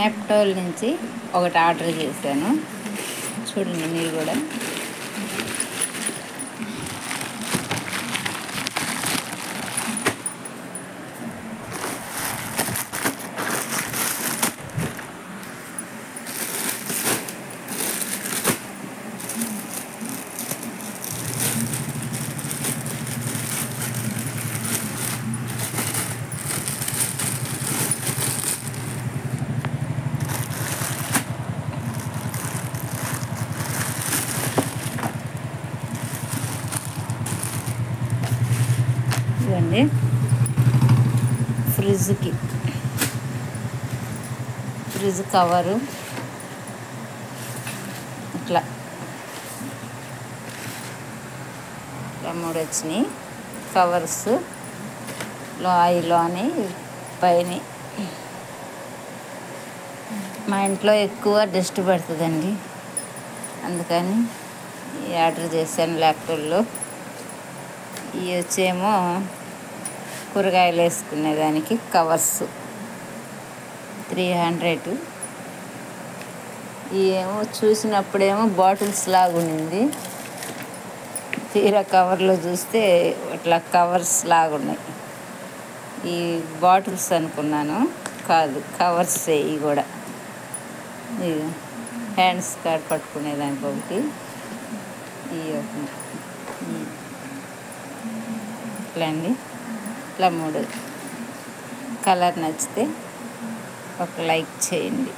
యాప్టోల్ నుంచి ఒకటి ఆర్డర్ చేశాను. చూడండి మీరు కూడా. ఇదండి ఫ్రిడ్జ్ కవరు. ఇట్లా 3 వచ్చినాయి కవర్స్. ఆయిల్ అని పైన. మా ఇంట్లో ఎక్కువ డస్ట్ పడుతుందండి, అందుకని ఆర్డర్ చేశాను ల్యాప్టాప్లో. ఇవి వచ్చేమో కూరగాయలు వేసుకునేదానికి కవర్స్ 300. ఇవేమో చూసినప్పుడేమో బాటిల్స్ లాగా ఉండింది, తీరా కవర్లో చూస్తే అట్లా కవర్స్ లాగా ఉన్నాయి. ఈ బాటిల్స్ అనుకున్నాను, కాదు కవర్సే. ఇవి కూడా హ్యాండ్స్ కార్డ్ పట్టుకునేదానికి ఒకటి. ఇట్లా అండి, ఇట్లా 3. కలర్ నచ్చితే ఒక లైక్ చేయండి.